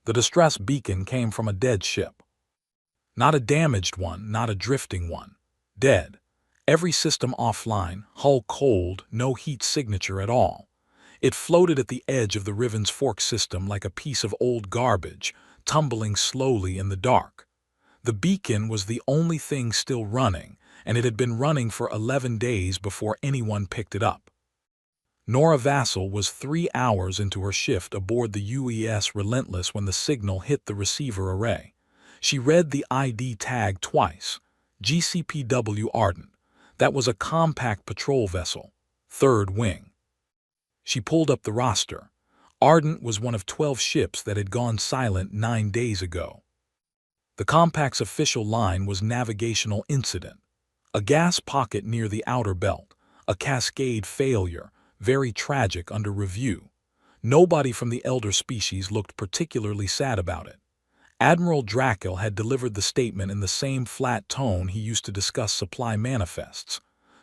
The distress beacon came from a dead ship. Not a damaged one, not a drifting one. Dead. Every system offline, hull cold, no heat signature at all. It floated at the edge of the Riven's Fork system like a piece of old garbage, tumbling slowly in the dark. The beacon was the only thing still running, and it had been running for 11 days before anyone picked it up. Nora Vassell was 3 hours into her shift aboard the UES Relentless when the signal hit the receiver array. She read the ID tag twice. GCPW Ardent. That was a compact patrol vessel. Third wing. She pulled up the roster. Ardent was one of 12 ships that had gone silent 9 days ago. The compact's official line was navigational incident. A gas pocket near the outer belt. A cascade failure. Very tragic under review. Nobody from the elder species looked particularly sad about it. Admiral Drakel had delivered the statement in the same flat tone he used to discuss supply manifests.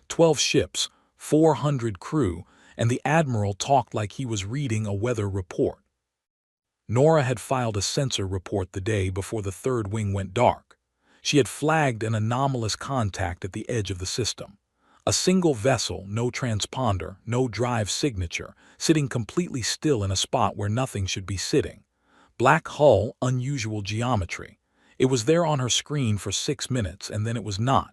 12 ships, 400 crew, and the Admiral talked like he was reading a weather report. Nora had filed a sensor report the day before the third wing went dark. She had flagged an anomalous contact at the edge of the system. A single vessel, no transponder, no drive signature, sitting completely still in a spot where nothing should be sitting. Black hull, unusual geometry. It was there on her screen for 6 minutes and then it was not.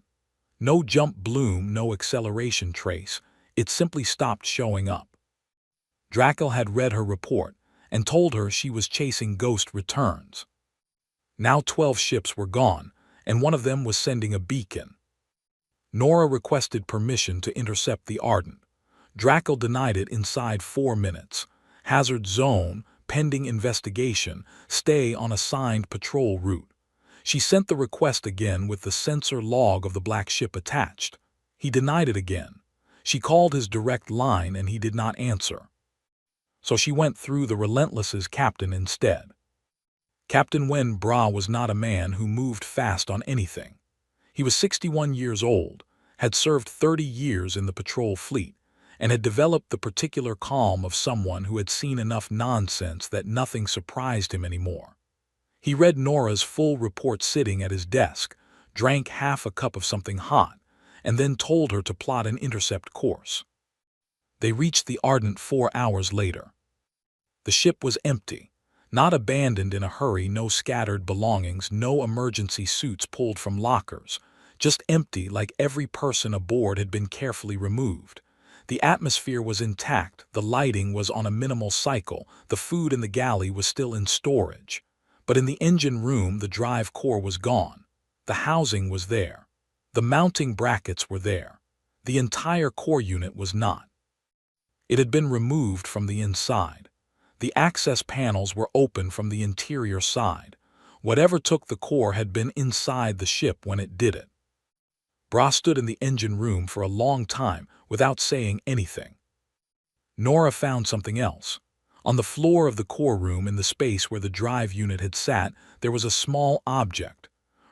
No jump bloom, no acceleration trace. It simply stopped showing up. Drakel had read her report and told her she was chasing ghost returns. Now 12 ships were gone, and one of them was sending a beacon. Nora requested permission to intercept the Ardent. Drakel denied it inside 4 minutes. Hazard zone, pending investigation, stay on assigned patrol route. She sent the request again with the sensor log of the black ship attached. He denied it again. She called his direct line and he did not answer. So she went through the Relentless's captain instead. Captain Wen Bra was not a man who moved fast on anything. He was 61 years old, had served 30 years in the patrol fleet, and had developed the particular calm of someone who had seen enough nonsense that nothing surprised him anymore. He read Nora's full report sitting at his desk, drank half a cup of something hot, and then told her to plot an intercept course. They reached the Ardent 4 hours later. The ship was empty, not abandoned in a hurry, no scattered belongings, no emergency suits pulled from lockers, just empty like every person aboard had been carefully removed. The atmosphere was intact, the lighting was on a minimal cycle, the food in the galley was still in storage. But in the engine room the drive core was gone. The housing was there. The mounting brackets were there. The entire core unit was not. It had been removed from the inside. The access panels were open from the interior side. Whatever took the core had been inside the ship when it did it. Bra stood in the engine room for a long time without saying anything. Nora found something else. On the floor of the core room, in the space where the drive unit had sat, there was a small object,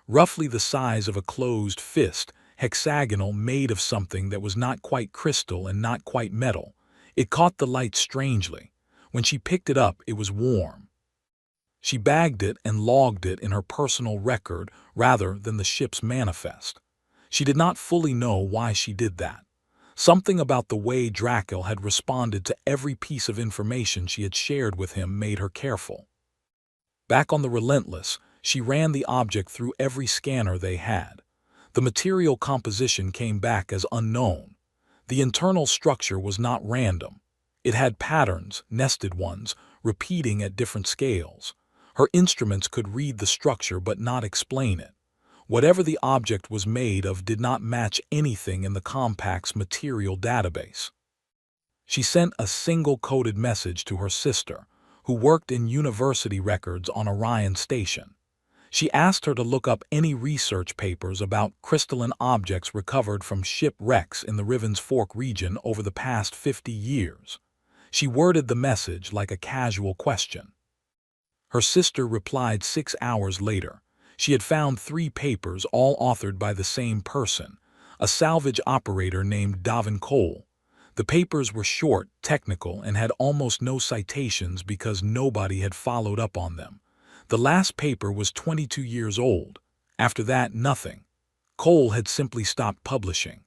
roughly the size of a closed fist, hexagonal, made of something that was not quite crystal and not quite metal. It caught the light strangely. When she picked it up, it was warm. She bagged it and logged it in her personal record rather than the ship's manifest. She did not fully know why she did that. Something about the way Drakel had responded to every piece of information she had shared with him made her careful. Back on the Relentless, she ran the object through every scanner they had. The material composition came back as unknown. The internal structure was not random. It had patterns, nested ones, repeating at different scales. Her instruments could read the structure but not explain it. Whatever the object was made of did not match anything in the compact's material database. She sent a single coded message to her sister, who worked in university records on Orion Station. She asked her to look up any research papers about crystalline objects recovered from shipwrecks in the Riven's Fork region over the past 50 years. She worded the message like a casual question. Her sister replied 6 hours later. She had found 3 papers, all authored by the same person, a salvage operator named Davin Cole. The papers were short, technical, and had almost no citations because nobody had followed up on them. The last paper was 22 years old. After that, nothing. Cole had simply stopped publishing.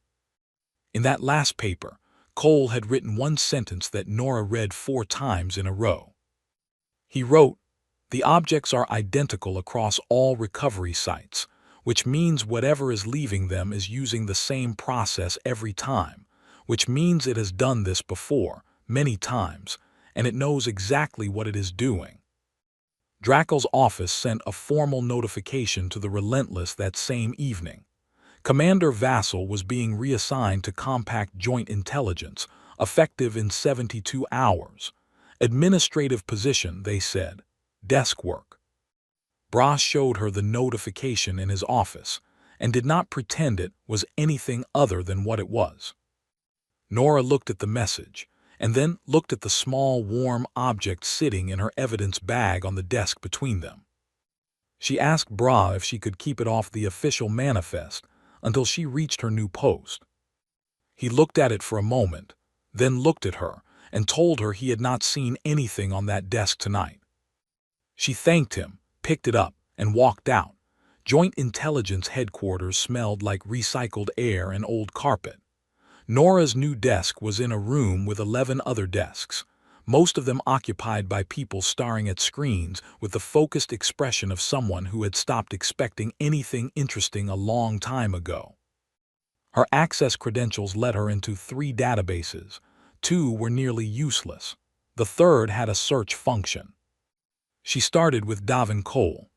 In that last paper, Cole had written one sentence that Nora read 4 times in a row. He wrote, "The objects are identical across all recovery sites, which means whatever is leaving them is using the same process every time, which means it has done this before, many times, and it knows exactly what it is doing." Drakel's office sent a formal notification to the Relentless that same evening. Commander Vassal was being reassigned to Compact Joint Intelligence, effective in 72 hours. Administrative position, they said. Desk work. Bras showed her the notification in his office, and did not pretend it was anything other than what it was. Nora looked at the message, and then looked at the small, warm object sitting in her evidence bag on the desk between them. She asked Bras if she could keep it off the official manifest until she reached her new post. He looked at it for a moment, then looked at her and told her he had not seen anything on that desk tonight. She thanked him, picked it up, and walked out. Joint Intelligence Headquarters smelled like recycled air and old carpet. Nora's new desk was in a room with 11 other desks, most of them occupied by people staring at screens with the focused expression of someone who had stopped expecting anything interesting a long time ago. Her access credentials led her into 3 databases. 2 were nearly useless. The third had a search function. She started with Davin Cole.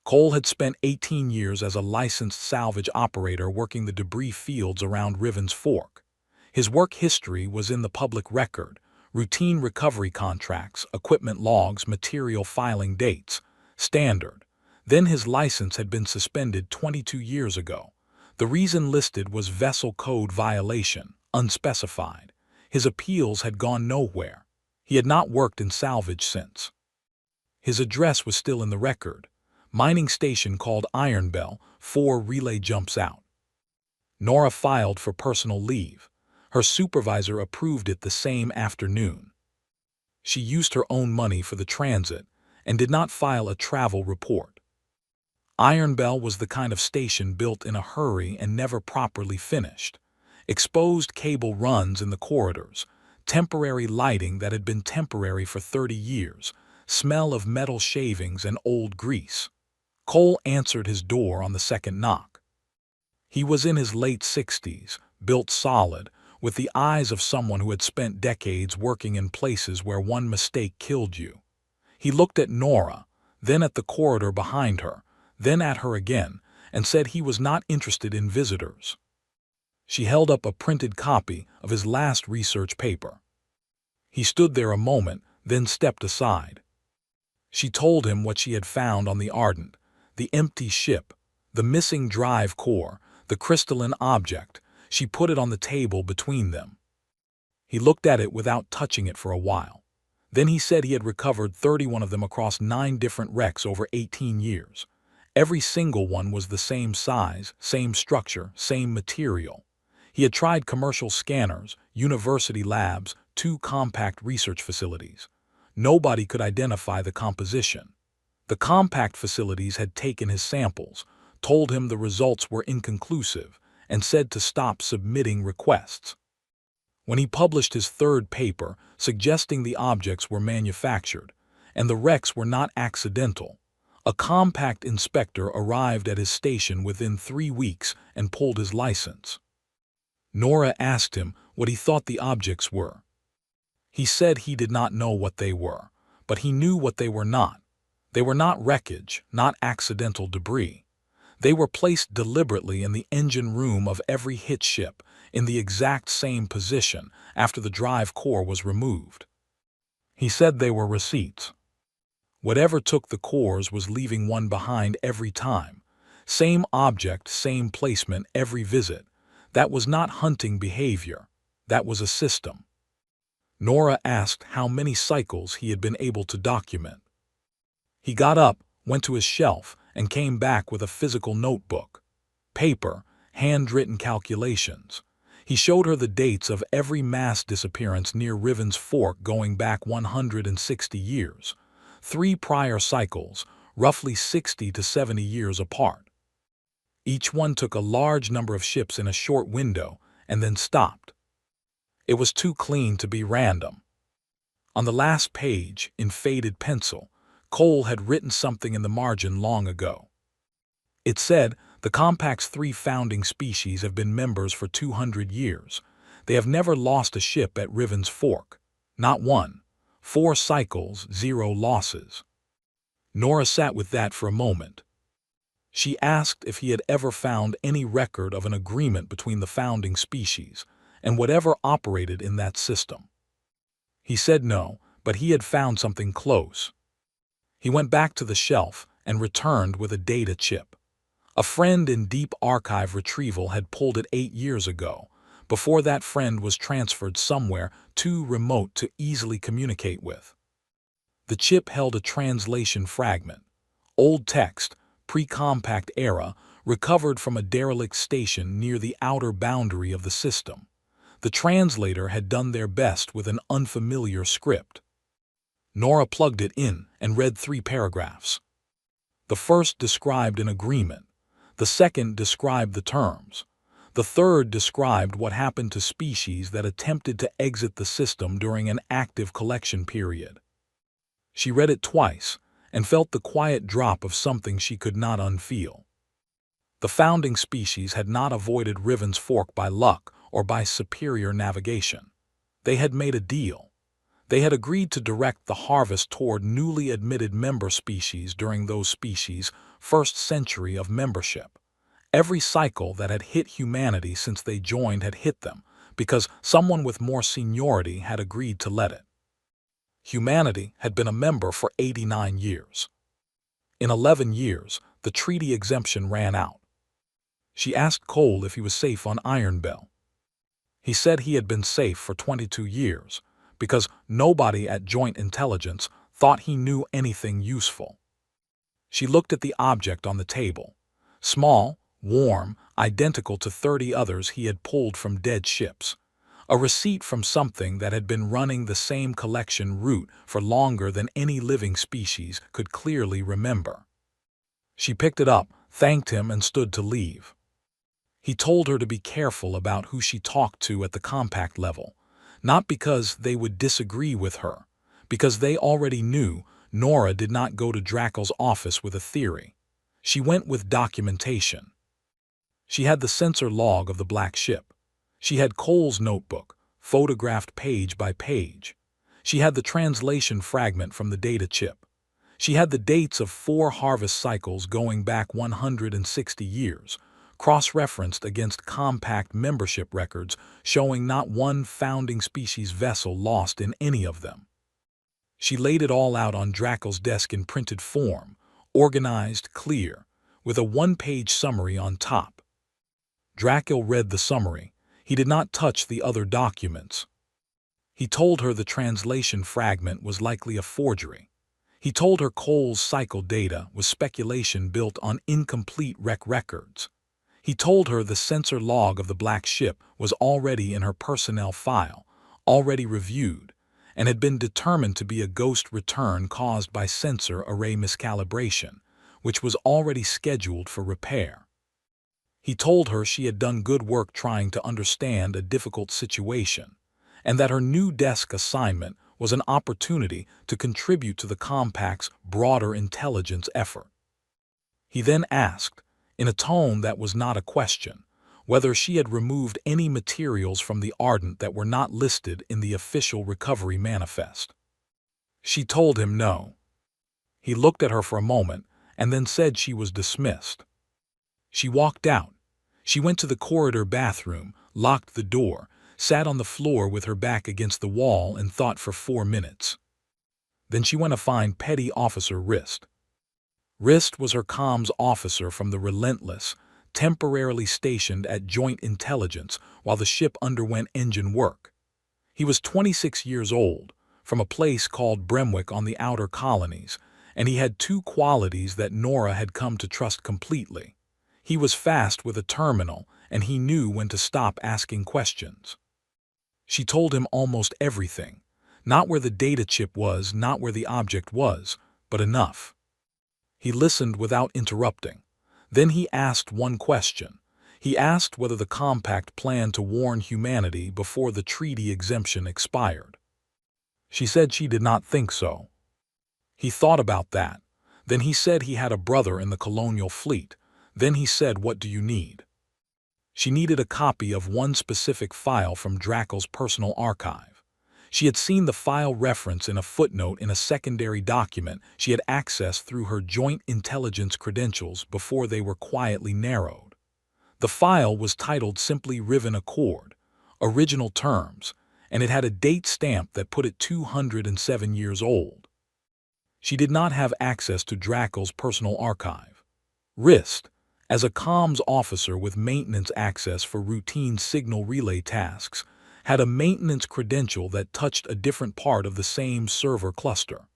Cole had spent 18 years as a licensed salvage operator working the debris fields around Riven's Fork. His work history was in the public record: routine recovery contracts, equipment logs, material filing dates. Standard. Then his license had been suspended 22 years ago. The reason listed was vessel code violation, unspecified. His appeals had gone nowhere. He had not worked in salvage since. His address was still in the record. Mining station called Iron Bell, 4 relay jumps out. Nora filed for personal leave. Her supervisor approved it the same afternoon. She used her own money for the transit and did not file a travel report. Iron Bell was the kind of station built in a hurry and never properly finished. Exposed cable runs in the corridors, temporary lighting that had been temporary for 30 years, smell of metal shavings and old grease. Cole answered his door on the second knock. He was in his late 60s, built solid, with the eyes of someone who had spent decades working in places where one mistake killed you. He looked at Nora, then at the corridor behind her, then at her again, and said he was not interested in visitors. She held up a printed copy of his last research paper. He stood there a moment, then stepped aside. She told him what she had found on the Ardent: the empty ship, the missing drive core, the crystalline object. She put it on the table between them. He looked at it without touching it for a while. Then he said he had recovered 31 of them across 9 different wrecks over 18 years. Every single one was the same size, same structure, same material. He had tried commercial scanners, university labs, 2 compact research facilities. Nobody could identify the composition. The compact facilities had taken his samples, told him the results were inconclusive, and said to stop submitting requests. When he published his 3rd paper suggesting the objects were manufactured, and the wrecks were not accidental, a compact inspector arrived at his station within 3 weeks and pulled his license. Nora asked him what he thought the objects were. He said he did not know what they were, but he knew what they were not. They were not wreckage, not accidental debris. They were placed deliberately in the engine room of every hit ship, in the exact same position after the drive core was removed. He said they were receipts. Whatever took the cores was leaving one behind every time. Same object, same placement every visit. That was not hunting behavior. That was a system. Nora asked how many cycles he had been able to document. He got up, went to his shelf, and came back with a physical notebook. Paper, handwritten calculations. He showed her the dates of every mass disappearance near Riven's Fork going back 160 years. 3 prior cycles, roughly 60 to 70 years apart. Each one took a large number of ships in a short window and then stopped. It was too clean to be random. On the last page, in faded pencil, Cole had written something in the margin long ago. It said, "The Compact's 3 founding species have been members for 200 years. They have never lost a ship at Riven's Fork. Not one. 4 cycles, 0 losses." Nora sat with that for a moment. She asked if he had ever found any record of an agreement between the founding species and whatever operated in that system. He said no, but he had found something close. He went back to the shelf and returned with a data chip. A friend in deep archive retrieval had pulled it 8 years ago, before that friend was transferred somewhere too remote to easily communicate with. The chip held a translation fragment, old text, pre-compact era, recovered from a derelict station near the outer boundary of the system. The translator had done their best with an unfamiliar script. Nora plugged it in and read 3 paragraphs. The first described an agreement. The second described the terms. The third described what happened to species that attempted to exit the system during an active collection period. She read it twice and felt the quiet drop of something she could not unfeel. The founding species had not avoided Riven's Fork by luck or by superior navigation. They had made a deal. They had agreed to direct the harvest toward newly admitted member species during those species' first century of membership. Every cycle that had hit humanity since they joined had hit them, because someone with more seniority had agreed to let it. Humanity had been a member for 89 years. In 11 years, the treaty exemption ran out. She asked Cole if he was safe on Ironbell. He said he had been safe for 22 years, because nobody at Joint Intelligence thought he knew anything useful. She looked at the object on the table. Small, warm, identical to 30 others he had pulled from dead ships. A receipt from something that had been running the same collection route for longer than any living species could clearly remember. She picked it up, thanked him, and stood to leave. He told her to be careful about who she talked to at the compact level, not because they would disagree with her, because they already knew Nora did not go to Drakel's office with a theory. She went with documentation. She had the sensor log of the black ship. She had Cole's notebook, photographed page by page. She had the translation fragment from the data chip. She had the dates of 4 harvest cycles going back 160 years, cross-referenced against compact membership records showing not one founding species vessel lost in any of them. She laid it all out on Drakel's desk in printed form, organized, clear, with a 1-page summary on top. Drakel read the summary. He did not touch the other documents. He told her the translation fragment was likely a forgery. He told her Cole's cycle data was speculation built on incomplete records. He told her the sensor log of the black ship was already in her personnel file, already reviewed, and had been determined to be a ghost return caused by sensor array miscalibration, which was already scheduled for repair. He told her she had done good work trying to understand a difficult situation, and that her new desk assignment was an opportunity to contribute to the Compact's broader intelligence effort. He then asked, in a tone that was not a question, whether she had removed any materials from the Ardent that were not listed in the official recovery manifest. She told him no. He looked at her for a moment and then said she was dismissed. She walked out. She went to the corridor bathroom, locked the door, sat on the floor with her back against the wall and thought for 4 minutes. Then she went to find Petty Officer Rist. Rist was her comms officer from the Relentless, temporarily stationed at Joint Intelligence while the ship underwent engine work. He was 26 years old, from a place called Bremwick on the outer colonies, and he had 2 qualities that Nora had come to trust completely. He was fast with a terminal, and he knew when to stop asking questions. She told him almost everything, not where the data chip was, not where the object was, but enough. He listened without interrupting. Then he asked one question. He asked whether the compact planned to warn humanity before the treaty exemption expired. She said she did not think so. He thought about that. Then he said he had a brother in the colonial fleet. Then he said, "What do you need?" She needed a copy of one specific file from Drakel's personal archive. She had seen the file reference in a footnote in a secondary document she had accessed through her joint intelligence credentials before they were quietly narrowed. The file was titled simply Riven Accord, Original Terms, and it had a date stamp that put it 207 years old. She did not have access to Drakel's personal archive. Rist, as a comms officer with maintenance access for routine signal relay tasks, had a maintenance credential that touched a different part of the same server cluster.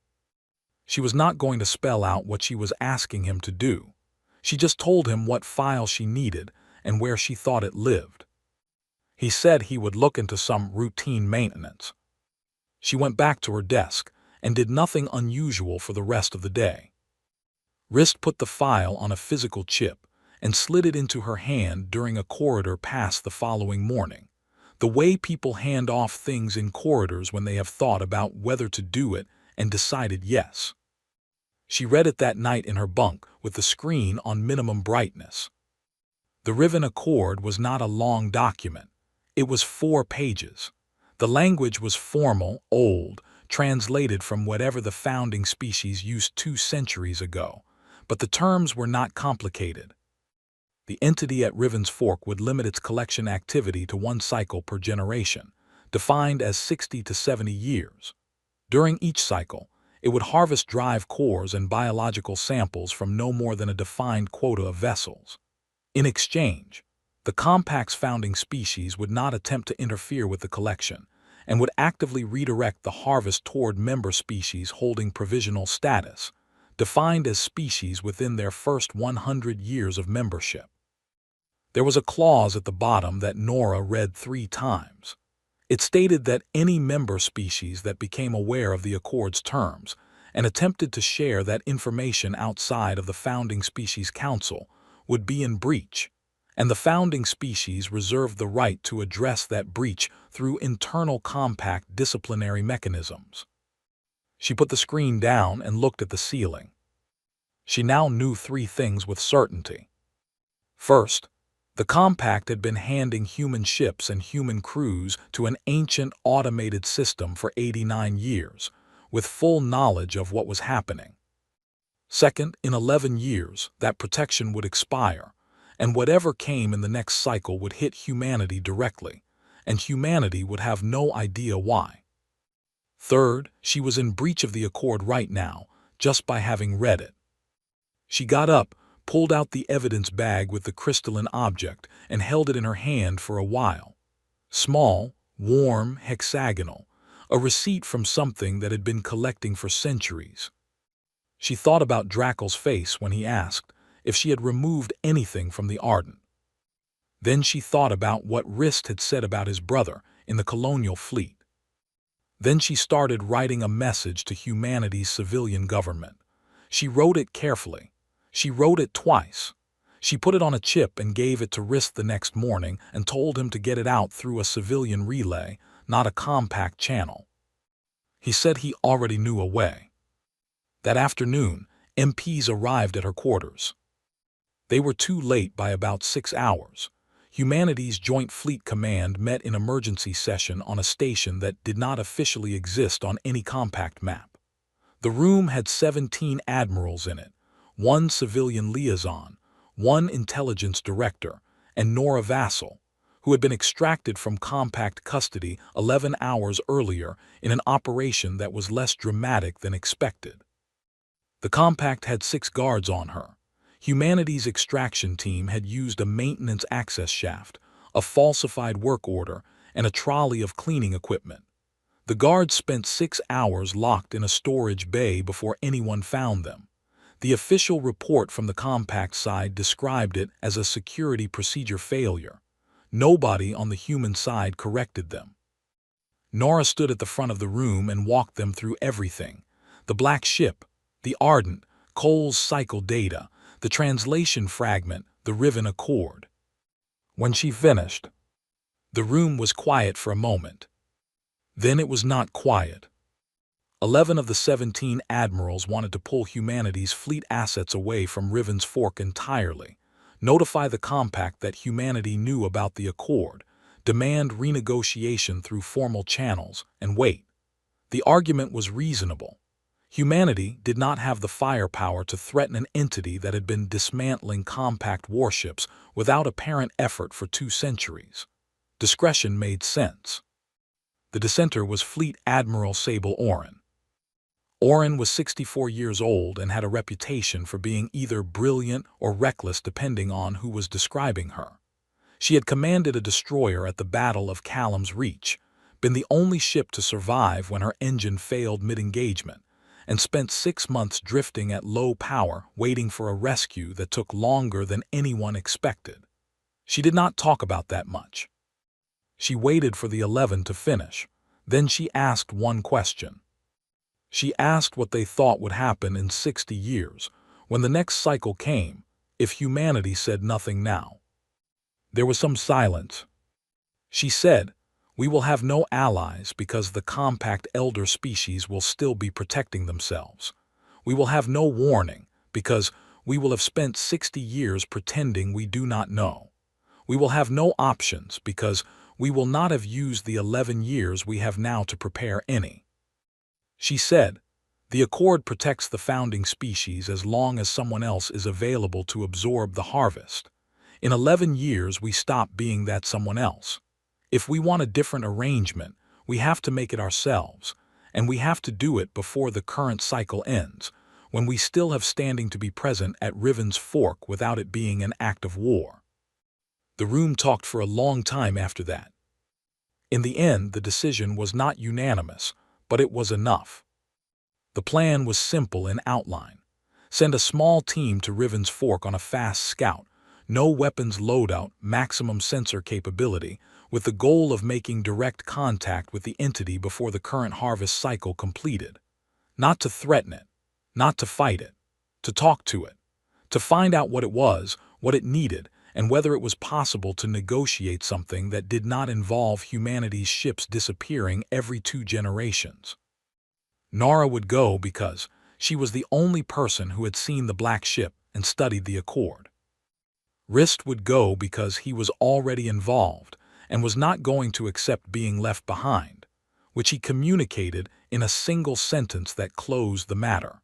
She was not going to spell out what she was asking him to do. She just told him what file she needed and where she thought it lived. He said he would look into some routine maintenance. She went back to her desk and did nothing unusual for the rest of the day. Rist put the file on a physical chip and slid it into her hand during a corridor pass the following morning, the way people hand off things in corridors when they have thought about whether to do it and decided yes. She read it that night in her bunk with the screen on minimum brightness. The Riven Accord was not a long document. It was 4 pages. The language was formal, old, translated from whatever the founding species used 2 centuries ago, but the terms were not complicated. The entity at Riven's Fork would limit its collection activity to 1 cycle per generation, defined as 60 to 70 years. During each cycle, it would harvest drive cores and biological samples from no more than a defined quota of vessels. In exchange, the compact's founding species would not attempt to interfere with the collection and would actively redirect the harvest toward member species holding provisional status, defined as species within their first 100 years of membership. There was a clause at the bottom that Nora read 3 times. It stated that any member species that became aware of the Accord's terms and attempted to share that information outside of the Founding Species Council would be in breach, and the founding species reserved the right to address that breach through internal compact disciplinary mechanisms. She put the screen down and looked at the ceiling. She now knew 3 things with certainty. First, the compact had been handing human ships and human crews to an ancient automated system for 89 years, with full knowledge of what was happening. Second, in 11 years, that protection would expire, and whatever came in the next cycle would hit humanity directly, and humanity would have no idea why. Third, she was in breach of the Accord right now, just by having read it. She got up, pulled out the evidence bag with the crystalline object, and held it in her hand for a while. Small, warm, hexagonal, a receipt from something that had been collecting for centuries. She thought about Drakel's face when he asked if she had removed anything from the Ardent. Then she thought about what Rist had said about his brother in the colonial fleet. Then she started writing a message to humanity's civilian government. She wrote it carefully. She wrote it twice. She put it on a chip and gave it to Rist the next morning and told him to get it out through a civilian relay, not a compact channel. He said he already knew a way. That afternoon, MPs arrived at her quarters. They were too late by about 6 hours. Humanity's Joint Fleet Command met in emergency session on a station that did not officially exist on any compact map. The room had 17 admirals in it, 1 civilian liaison, 1 intelligence director, and Nora Vassal, who had been extracted from compact custody 11 hours earlier in an operation that was less dramatic than expected. The compact had 6 guards on her. Humanity's extraction team had used a maintenance access shaft, a falsified work order, and a trolley of cleaning equipment. The guards spent 6 hours locked in a storage bay before anyone found them. The official report from the compact side described it as a security procedure failure. Nobody on the human side corrected them. Nora stood at the front of the room and walked them through everything: the black ship, the ardent, Cole's cycle data, the translation fragment, the Riven Accord. When she finished, the room was quiet for a moment. Then it was not quiet. 11 of the 17 admirals wanted to pull humanity's fleet assets away from Riven's Fork entirely, notify the compact that humanity knew about the accord, demand renegotiation through formal channels, and wait. The argument was reasonable. Humanity did not have the firepower to threaten an entity that had been dismantling compact warships without apparent effort for 2 centuries. Discretion made sense. The dissenter was Fleet Admiral Sable Oren. Oren was 64 years old and had a reputation for being either brilliant or reckless depending on who was describing her. She had commanded a destroyer at the Battle of Callum's Reach, been the only ship to survive when her engine failed mid-engagement, and spent 6 months drifting at low power waiting for a rescue that took longer than anyone expected. She did not talk about that much. She waited for the 11 to finish. Then she asked one question. She asked what they thought would happen in 60 years, when the next cycle came, if humanity said nothing now. There was some silence. She said, "We will have no allies because the compact elder species will still be protecting themselves. We will have no warning because we will have spent 60 years pretending we do not know. We will have no options because we will not have used the 11 years we have now to prepare any." She said, "The accord protects the founding species as long as someone else is available to absorb the harvest. In 11 years we stop being that someone else. If we want a different arrangement, we have to make it ourselves, and we have to do it before the current cycle ends, when we still have standing to be present at Riven's Fork without it being an act of war." The room talked for a long time after that. In the end, the decision was not unanimous, but it was enough. The plan was simple in outline. Send a small team to Riven's Fork on a fast scout, no weapons loadout, maximum sensor capability, with the goal of making direct contact with the entity before the current harvest cycle completed. Not to threaten it, not to fight it, to talk to it, to find out what it was, what it needed, and whether it was possible to negotiate something that did not involve humanity's ships disappearing every 2 generations. Nora would go because she was the only person who had seen the black ship and studied the accord. Rist would go because he was already involved and was not going to accept being left behind, which he communicated in a single sentence that closed the matter.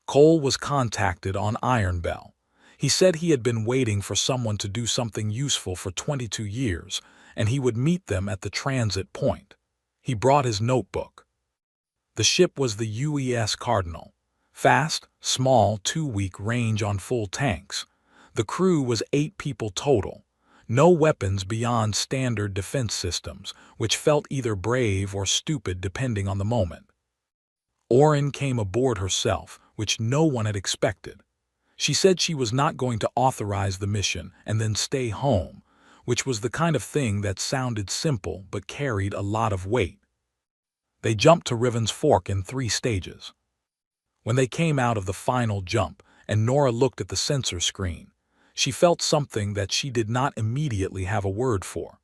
Cole was contacted on Iron Bell. He said he had been waiting for someone to do something useful for 22 years, and he would meet them at the transit point. He brought his notebook. The ship was the UES Cardinal. Fast, small, 2-week range on full tanks. The crew was 8 people total. No weapons beyond standard defense systems, which felt either brave or stupid depending on the moment. Oren came aboard herself, which no one had expected. She said she was not going to authorize the mission and then stay home, which was the kind of thing that sounded simple but carried a lot of weight. They jumped to Riven's Fork in 3 stages. When they came out of the final jump and Nora looked at the sensor screen, she felt something that she did not immediately have a word for.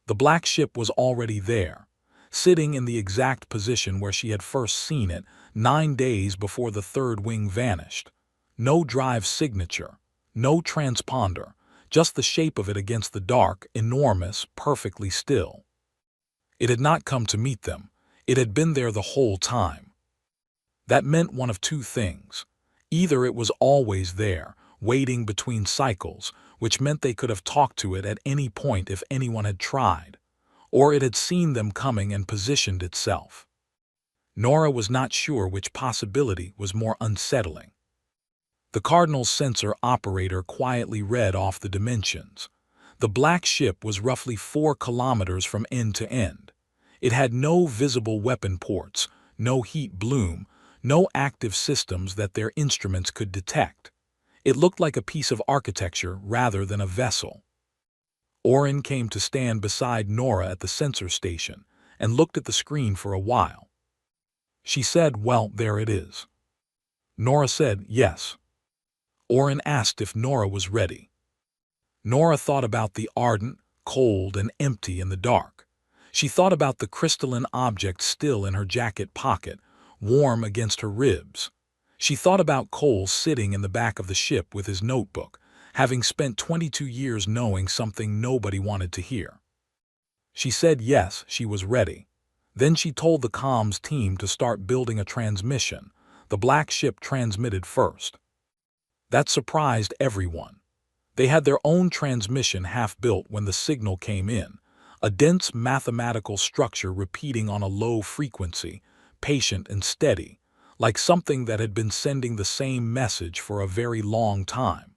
The black ship was already there, sitting in the exact position where she had first seen it 9 days before the 3rd wing vanished. No drive signature, no transponder, just the shape of it against the dark, enormous, perfectly still. It had not come to meet them. It had been there the whole time. That meant one of 2 things. Either it was always there, waiting between cycles, which meant they could have talked to it at any point if anyone had tried, or it had seen them coming and positioned itself. Nora was not sure which possibility was more unsettling. The Cardinal's sensor operator quietly read off the dimensions. The black ship was roughly 4 kilometers from end to end. It had no visible weapon ports, no heat bloom, no active systems that their instruments could detect. It looked like a piece of architecture rather than a vessel. Oren came to stand beside Nora at the sensor station and looked at the screen for a while. She said, "Well, there it is." Nora said yes. Oren asked if Nora was ready. Nora thought about the ardent, cold, and empty in the dark. She thought about the crystalline object still in her jacket pocket, warm against her ribs. She thought about Cole sitting in the back of the ship with his notebook, having spent 22 years knowing something nobody wanted to hear. She said yes, she was ready. Then she told the comms team to start building a transmission. The black ship transmitted first. That surprised everyone. They had their own transmission half-built when the signal came in, a dense mathematical structure repeating on a low frequency, patient and steady, like something that had been sending the same message for a very long time.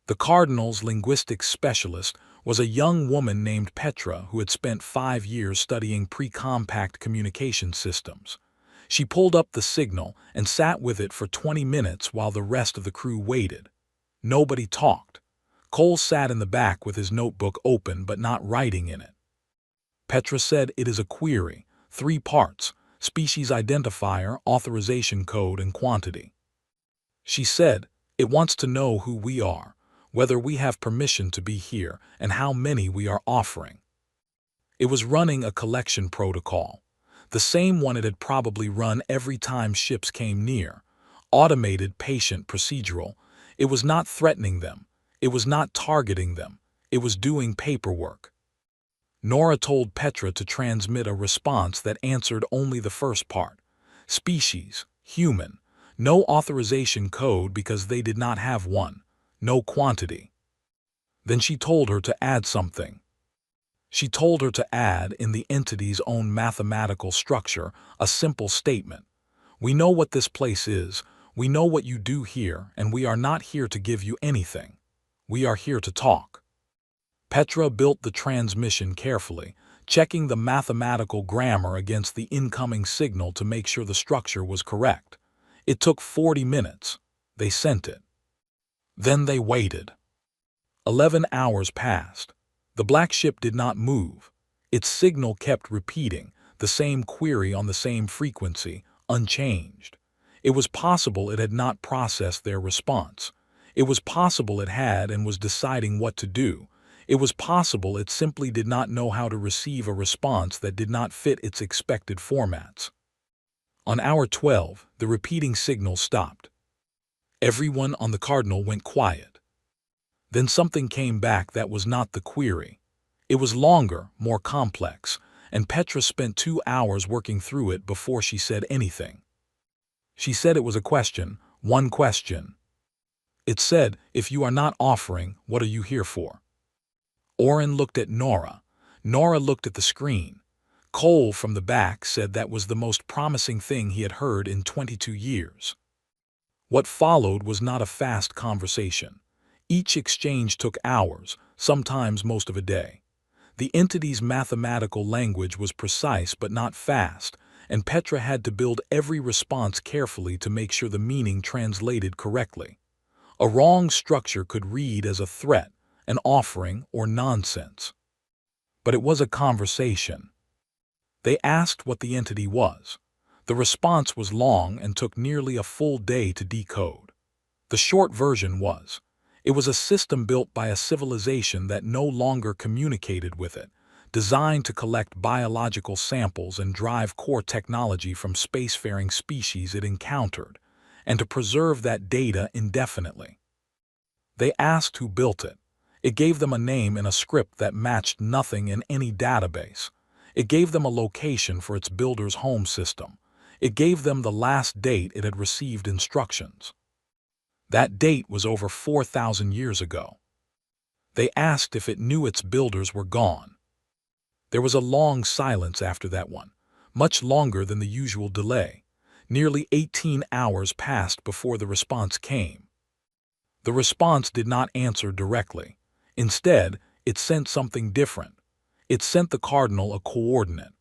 The Cardinal's linguistics specialist was a young woman named Petra who had spent 5 years studying pre-compact communication systems. She pulled up the signal and sat with it for 20 minutes while the rest of the crew waited. Nobody talked. Cole sat in the back with his notebook open but not writing in it. Petra said it is a query, 3 parts, species identifier, authorization code, and quantity. She said, it wants to know who we are, whether we have permission to be here, and how many we are offering. It was running a collection protocol, the same one it had probably run every time ships came near. Automated, patient, procedural. It was not threatening them. It was not targeting them. It was doing paperwork. Nora told Petra to transmit a response that answered only the first part. Species, human. No authorization code because they did not have one. No quantity. Then she told her to add something. She told her to add, in the entity's own mathematical structure, a simple statement. We know what this place is, we know what you do here, and we are not here to give you anything. We are here to talk. Petra built the transmission carefully, checking the mathematical grammar against the incoming signal to make sure the structure was correct. It took 40 minutes. They sent it. Then they waited. 11 hours passed. The black ship did not move. Its signal kept repeating, the same query on the same frequency, unchanged. It was possible it had not processed their response. It was possible it had and was deciding what to do. It was possible it simply did not know how to receive a response that did not fit its expected formats. On hour 12, the repeating signal stopped. Everyone on the Cardinal went quiet. Then something came back that was not the query. It was longer, more complex, and Petra spent 2 hours working through it before she said anything. She said it was a question, one question. It said, if you are not offering, what are you here for? Oren looked at Nora. Nora looked at the screen. Cole from the back said that was the most promising thing he had heard in 22 years. What followed was not a fast conversation. Each exchange took hours, sometimes most of a day. The entity's mathematical language was precise but not fast, and Petra had to build every response carefully to make sure the meaning translated correctly. A wrong structure could read as a threat, an offering, or nonsense. But it was a conversation. They asked what the entity was. The response was long and took nearly a full day to decode. The short version was, it was a system built by a civilization that no longer communicated with it, designed to collect biological samples and drive core technology from spacefaring species it encountered, and to preserve that data indefinitely. They asked who built it. It gave them a name in a script that matched nothing in any database. It gave them a location for its builder's home system. It gave them the last date it had received instructions. That date was over 4,000 years ago. They asked if it knew its builders were gone. There was a long silence after that one, much longer than the usual delay. Nearly 18 hours passed before the response came. The response did not answer directly. Instead, it sent something different. It sent the Cardinal a coordinate,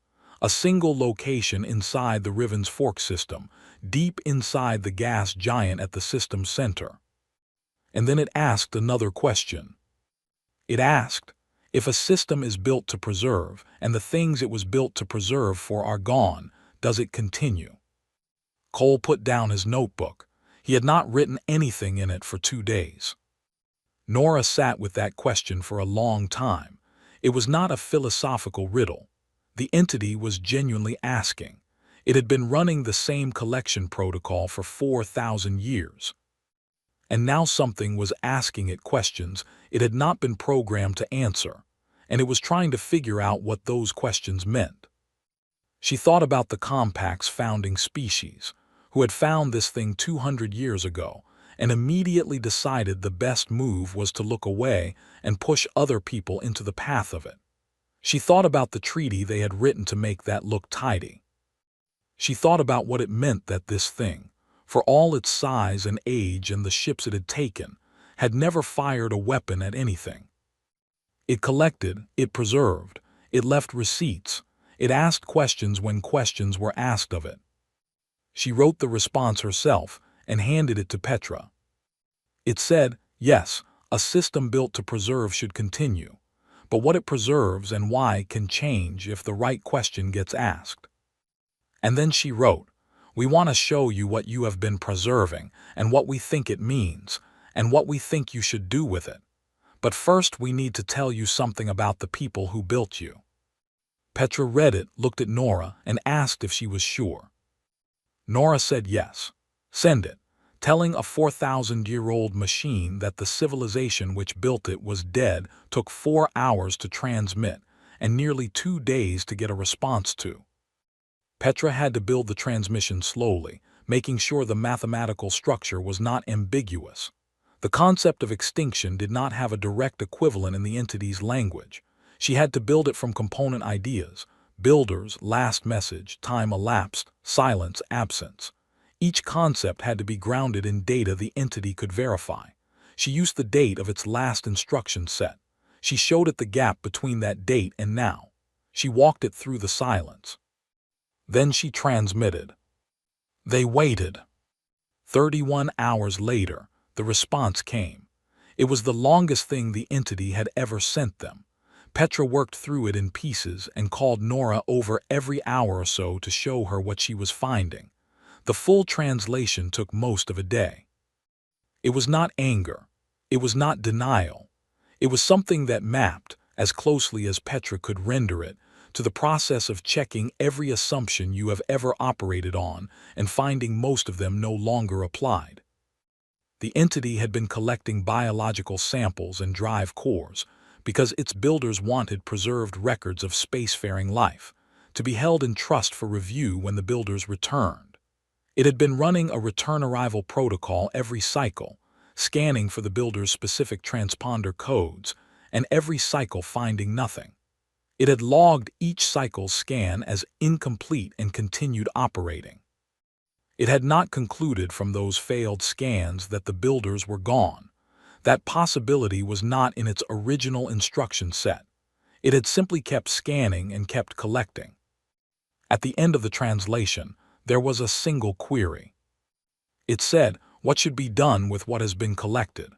a single location inside the Riven's Fork system, deep inside the gas giant at the system's center. And then it asked another question. It asked, if a system is built to preserve, and the things it was built to preserve for are gone, does it continue? Cole put down his notebook. He had not written anything in it for 2 days. Nora sat with that question for a long time. It was not a philosophical riddle. The entity was genuinely asking. It had been running the same collection protocol for 4,000 years. And now something was asking it questions it had not been programmed to answer, and it was trying to figure out what those questions meant. She thought about the Compact's founding species, who had found this thing 200 years ago, and immediately decided the best move was to look away and push other people into the path of it. She thought about the treaty they had written to make that look tidy. She thought about what it meant that this thing, for all its size and age and the ships it had taken, had never fired a weapon at anything. It collected, it preserved, it left receipts, it asked questions when questions were asked of it. She wrote the response herself and handed it to Petra. It said, yes, a system built to preserve should continue, but what it preserves and why can change if the right question gets asked. And then she wrote, we want to show you what you have been preserving and what we think it means and what we think you should do with it. But first we need to tell you something about the people who built you. Petra read it, looked at Nora, and asked if she was sure. Nora said yes. Send it, telling a 4,000-year-old machine that the civilization which built it was dead took 4 hours to transmit and nearly 2 days to get a response to. Petra had to build the transmission slowly, making sure the mathematical structure was not ambiguous. The concept of extinction did not have a direct equivalent in the entity's language. She had to build it from component ideas: builders, last message, time elapsed, silence, absence. Each concept had to be grounded in data the entity could verify. She used the date of its last instruction set. She showed it the gap between that date and now. She walked it through the silence. Then she transmitted. They waited. 31 hours later, the response came. It was the longest thing the entity had ever sent them. Petra worked through it in pieces and called Nora over every hour or so to show her what she was finding. The full translation took most of a day. It was not anger. It was not denial. It was something that mapped, as closely as Petra could render it, to the process of checking every assumption you have ever operated on and finding most of them no longer applied. The entity had been collecting biological samples and drive cores because its builders wanted preserved records of spacefaring life, to be held in trust for review when the builders returned. It had been running a return-arrival protocol every cycle, scanning for the builders' specific transponder codes, and every cycle finding nothing. It had logged each cycle's scan as incomplete and continued operating. It had not concluded from those failed scans that the builders were gone. That possibility was not in its original instruction set. It had simply kept scanning and kept collecting. At the end of the translation, there was a single query. It said, what should be done with what has been collected?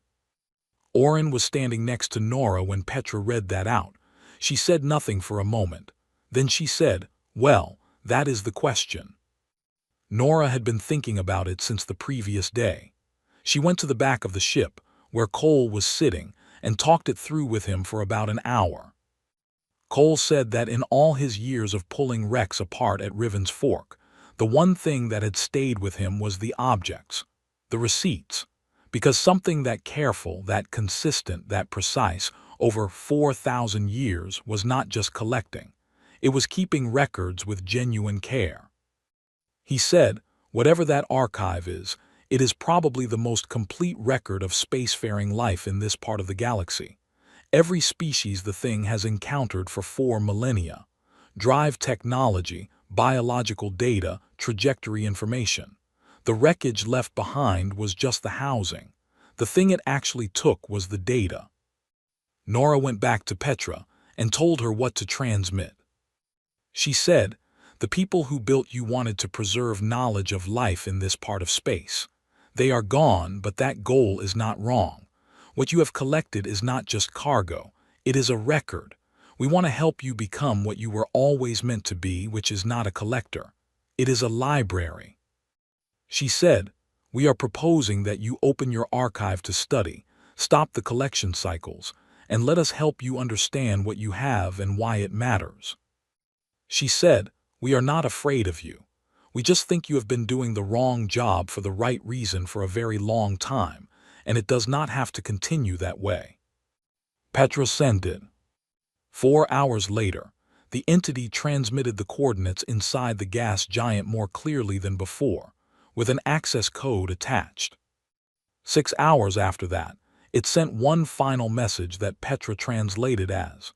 Oren was standing next to Nora when Petra read that out. She said nothing for a moment. Then she said, well, that is the question. Nora had been thinking about it since the previous day. She went to the back of the ship, where Cole was sitting, and talked it through with him for about an hour. Cole said that in all his years of pulling wrecks apart at Riven's Fork, the one thing that had stayed with him was the objects, the receipts, because something that careful, that consistent, that precise, over 4,000 years was not just collecting. It was keeping records with genuine care. He said, whatever that archive is, it is probably the most complete record of spacefaring life in this part of the galaxy. Every species the thing has encountered for 4 millennia. Drive technology, biological data, trajectory information. The wreckage left behind was just the housing. The thing it actually took was the data. Nora went back to Petra and told her what to transmit. She said, the people who built you wanted to preserve knowledge of life in this part of space. They are gone, but that goal is not wrong. What you have collected is not just cargo, it is a record. We want to help you become what you were always meant to be, which is not a collector. It is a library. She said, We are proposing that you open your archive to study, stop the collection cycles, and let us help you understand what you have and why it matters." She said, "We are not afraid of you. We just think you have been doing the wrong job for the right reason for a very long time, and it does not have to continue that way." Petra sent it. 4 hours later, the entity transmitted the coordinates inside the gas giant more clearly than before, with an access code attached. 6 hours after that, it sent one final message that Petra translated as,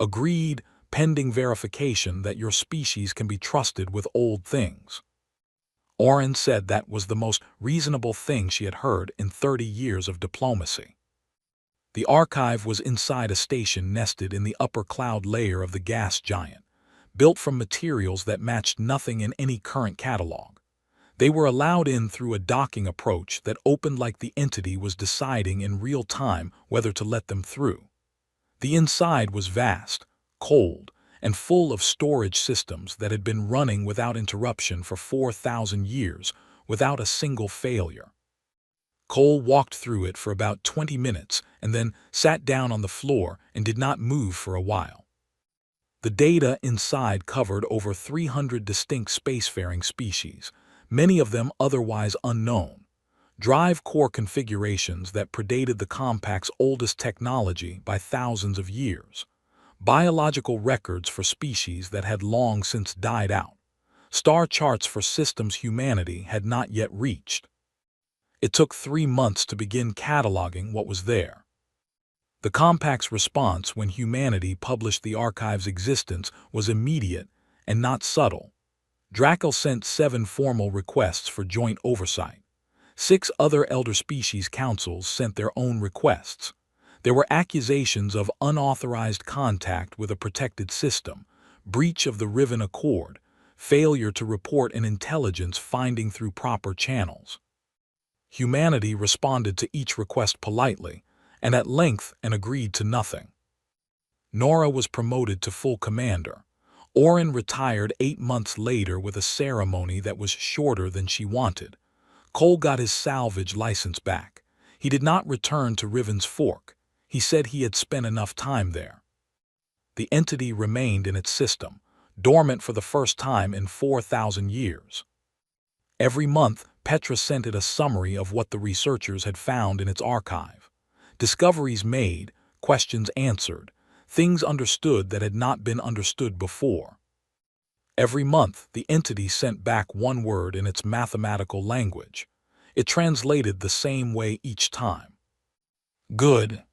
"Agreed, pending verification that your species can be trusted with old things." Oren said that was the most reasonable thing she had heard in 30 years of diplomacy. The archive was inside a station nested in the upper cloud layer of the gas giant, built from materials that matched nothing in any current catalog. They were allowed in through a docking approach that opened like the entity was deciding in real time whether to let them through. The inside was vast, cold, and full of storage systems that had been running without interruption for 4,000 years without a single failure. Cole walked through it for about 20 minutes and then sat down on the floor and did not move for a while. The data inside covered over 300 distinct spacefaring species, many of them otherwise unknown, drive core configurations that predated the compact's oldest technology by thousands of years, biological records for species that had long since died out, star charts for systems humanity had not yet reached. It took 3 months to begin cataloging what was there. The compact's response when humanity published the archive's existence was immediate and not subtle. Drakel sent 7 formal requests for joint oversight. 6 other elder species councils sent their own requests. There were accusations of unauthorized contact with a protected system, breach of the Riven Accord, failure to report an intelligence finding through proper channels. Humanity responded to each request politely, and at length and agreed to nothing. Nora was promoted to full commander. Oren retired 8 months later with a ceremony that was shorter than she wanted. Cole got his salvage license back. He did not return to Riven's Fork. He said he had spent enough time there. The entity remained in its system, dormant for the first time in 4,000 years. Every month, Petra sent it a summary of what the researchers had found in its archive. Discoveries made, questions answered, things understood that had not been understood before. Every month, the entity sent back one word in its mathematical language. It translated the same way each time. "Good."